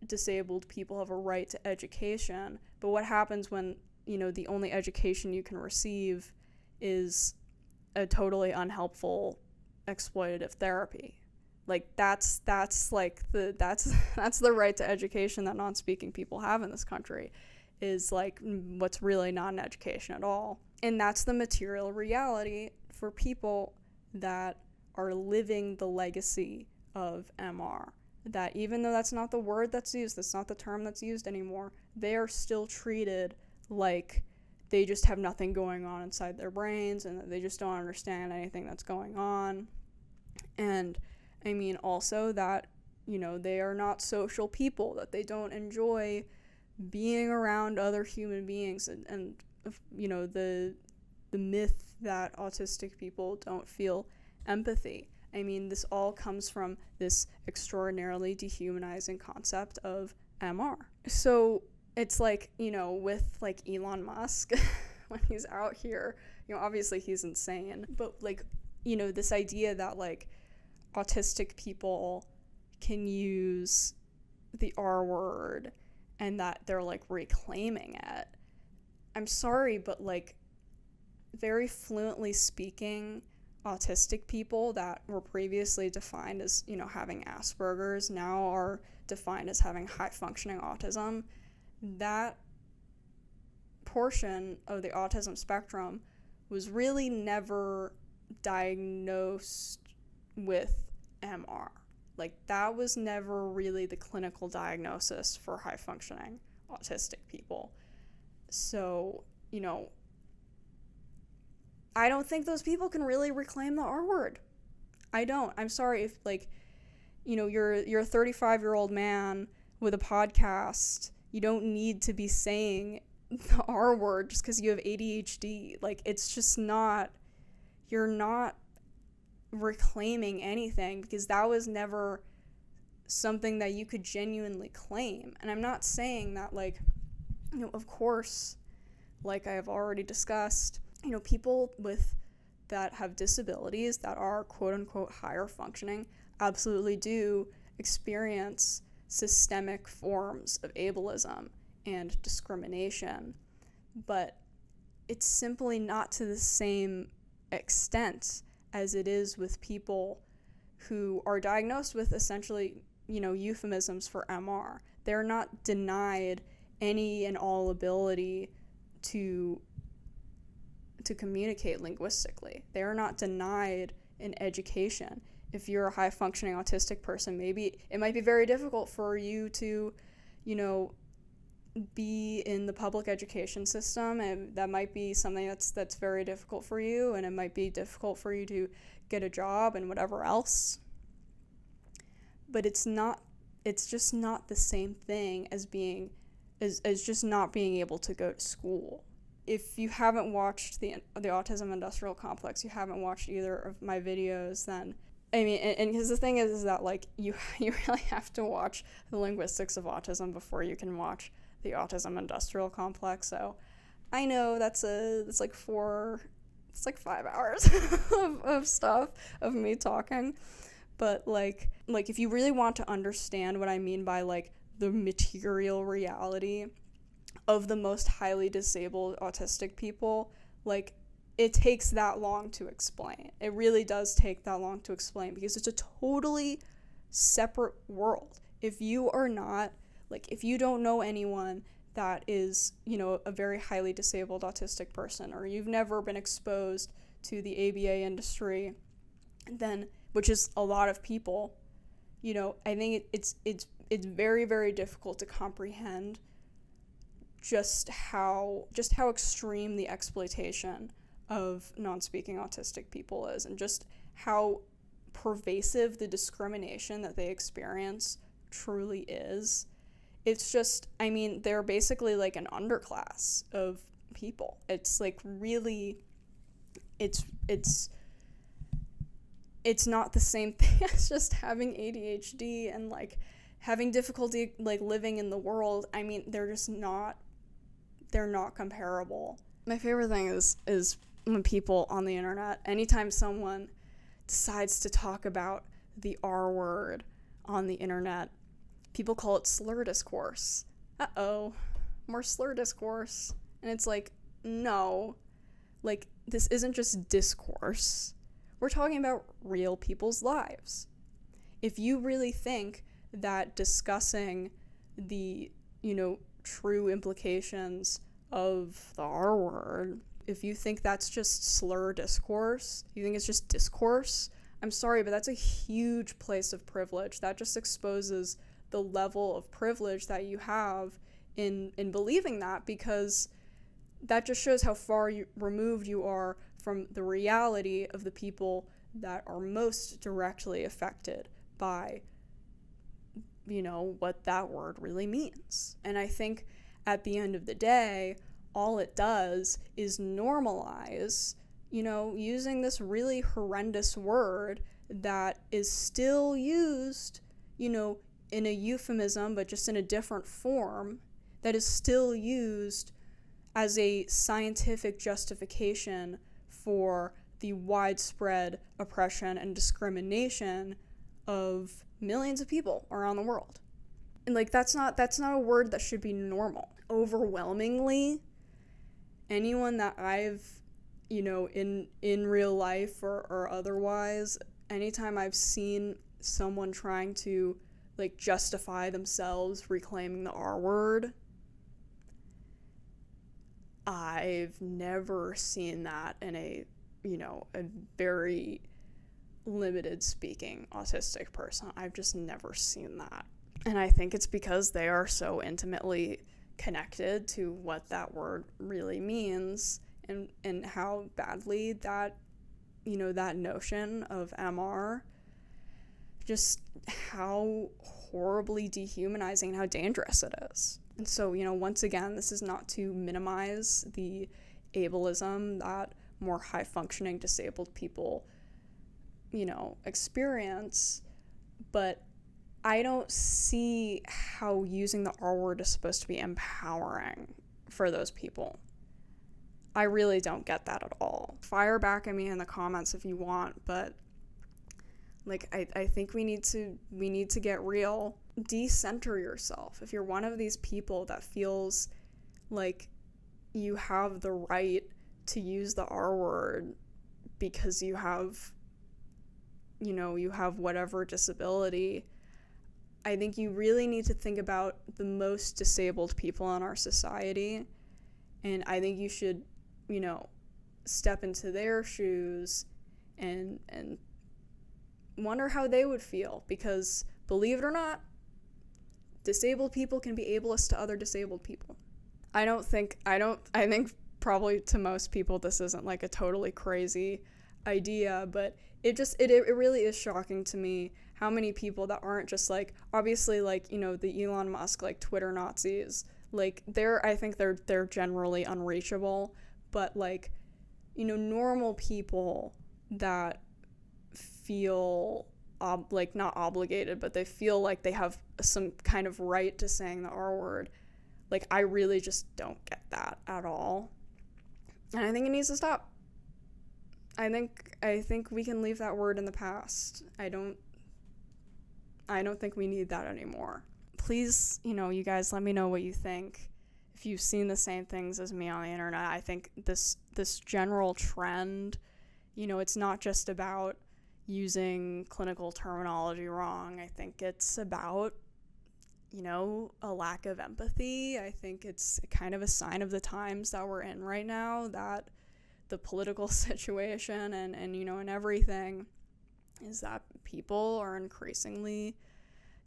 disabled people have a right to education. But what happens when, the only education you can receive is a totally unhelpful exploitative therapy? That's the right to education that non-speaking people have in this country, is what's really not an education at all. And that's the material reality for people that are living the legacy of MR. That even though that's not the word that's used, that's not the term that's used anymore, they are still treated like they just have nothing going on inside their brains and that they just don't understand anything that's going on. And also that, they are not social people, that they don't enjoy being around other human beings, and the myth that autistic people don't feel empathy. This all comes from this extraordinarily dehumanizing concept of MR. So it's with Elon Musk, when he's out here, obviously he's insane, but this idea that like autistic people can use the R word and that they're like reclaiming it. I'm sorry, but like very fluently speaking autistic people that were previously defined as, having Asperger's now are defined as having high functioning autism. That portion of the autism spectrum was really never diagnosed with MR. Like, that was never really the clinical diagnosis for high functioning autistic people. So, I don't think those people can really reclaim the R word. I don't. I'm sorry if, like, you're a 35-year-old man with a podcast. You don't need to be saying the R word just because you have ADHD. Like, it's just not, you're not reclaiming anything, because that was never something that you could genuinely claim. And I'm not saying that, like, of course, like I have already discussed, people that have disabilities that are quote unquote higher functioning absolutely do experience systemic forms of ableism and discrimination, but it's simply not to the same extent as it is with people who are diagnosed with essentially, euphemisms for MR. They're not denied any and all ability to communicate linguistically. They are not denied an education. If you're a high-functioning autistic person, maybe it might be very difficult for you to, be in the public education system, and that might be something that's very difficult for you, and it might be difficult for you to get a job and whatever else. But it's just not the same thing as just not being able to go to school. If you haven't watched the Autism Industrial Complex, you haven't watched either of my videos, then, I mean, and because the thing is that, like, you really have to watch the Linguistics of Autism before you can watch the Autism Industrial Complex. So I know it's like 5 hours of stuff of me talking, but like if you really want to understand what I mean by like the material reality of the most highly disabled autistic people, like, it takes that long to explain. It really does take that long to explain, because it's a totally separate world. If you don't know anyone that is, a very highly disabled autistic person, or you've never been exposed to the ABA industry, then, which is a lot of people, I think it's very, very difficult to comprehend just how extreme the exploitation of non-speaking autistic people is, and just how pervasive the discrimination that they experience truly is. It's just, I mean, they're basically like an underclass of people. It's like really, it's not the same thing as just having ADHD and like having difficulty like living in the world. I mean, they're not comparable. My favorite thing is when people on the internet, anytime someone decides to talk about the R word on the internet, people call it slur discourse. More slur discourse. And it's like, no, like, this isn't just discourse. We're talking about real people's lives. If you really think that discussing the, true implications of the R word, if you think that's just slur discourse, you think it's just discourse, I'm sorry, but that's a huge place of privilege. That just exposes the level of privilege that you have in believing that, because that just shows how far removed you are from the reality of the people that are most directly affected by, what that word really means. And I think at the end of the day, all it does is normalize, using this really horrendous word that is still used, in a euphemism, but just in a different form, that is still used as a scientific justification for the widespread oppression and discrimination of millions of people around the world. And like that's not a word that should be normal. Overwhelmingly, anyone that I've, in real life or otherwise, anytime I've seen someone trying to like justify themselves reclaiming the R word, I've never seen that in a very limited speaking autistic person. I've just never seen that. And I think it's because they are so intimately connected to what that word really means and how badly that, that notion of MR, just how horribly dehumanizing and how dangerous it is. And so, once again, this is not to minimize the ableism that more high-functioning disabled people, experience, but I don't see how using the R word is supposed to be empowering for those people. I really don't get that at all. Fire back at me in the comments if you want, but like I think we need to get real. Decenter yourself. If you're one of these people that feels like you have the right to use the R word because you have whatever disability, I think you really need to think about the most disabled people in our society, and I think you should, step into their shoes and wonder how they would feel, because believe it or not, disabled people can be ableist to other disabled people. I think probably to most people this isn't like a totally crazy idea, but it really is shocking to me how many people that aren't just like, obviously, like, the Elon Musk, like, Twitter Nazis, like, I think they're generally unreachable, but like, normal people that feel like not obligated, but they feel like they have some kind of right to saying the R word. Like, I really just don't get that at all, and I think it needs to stop. I think we can leave that word in the past. I don't think we need that anymore. Please, you guys, let me know what you think. If you've seen the same things as me on the internet, I think this general trend, it's not just about using clinical terminology wrong. I think it's about, a lack of empathy. I think it's kind of a sign of the times that we're in right now, that the political situation and everything is that people are increasingly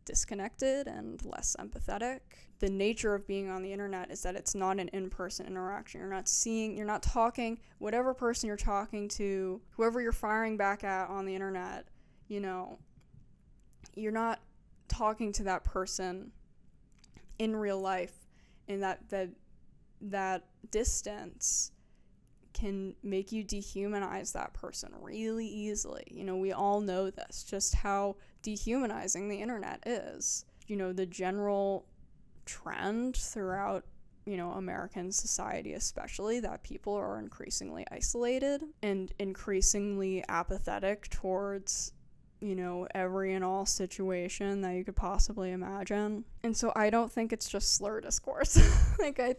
disconnected and less empathetic. The nature of being on the internet is that it's not an in-person interaction. You're not talking, whatever person you're talking to, whoever you're firing back at on the internet, you're not talking to that person in real life, and that distance can make you dehumanize that person really easily. We all know this, just how dehumanizing the internet is. The general trend throughout, American society especially, that people are increasingly isolated and increasingly apathetic towards, every and all situation that you could possibly imagine. And so I don't think it's just slur discourse. Like, I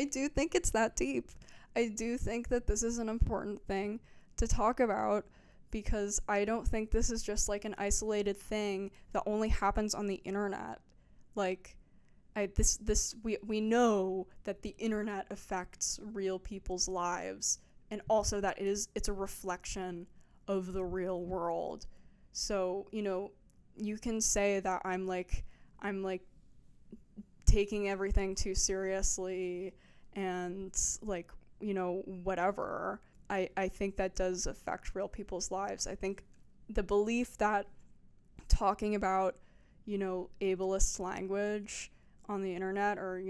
do think it's that deep. I do think that this is an important thing to talk about, because I don't think this is just like an isolated thing that only happens on the internet. Like, we know that the internet affects real people's lives, and also that it's a reflection of the real world. So, you can say that I'm like taking everything too seriously and like, whatever. I think that does affect real people's lives. I think the belief that talking about, ableist language on the internet, or,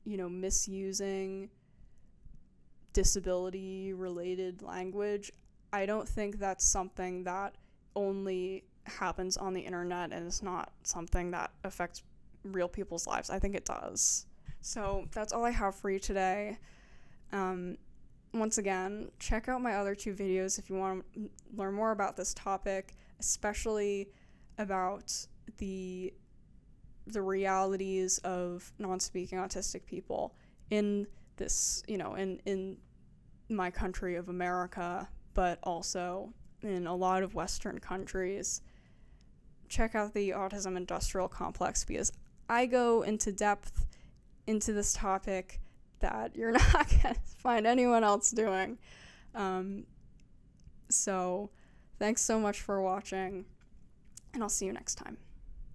misusing disability-related language, I don't think that's something that only happens on the internet and it's not something that affects real people's lives. I think it does. So that's all I have for you today. once again, check out my other 2 videos if you want to learn more about this topic, especially about the realities of non-speaking autistic people in this, in my country of America, but also in a lot of Western countries. Check out the autism industrial complex, because I go into depth into this topic that you're not going to find anyone else doing. So thanks so much for watching, and I'll see you next time.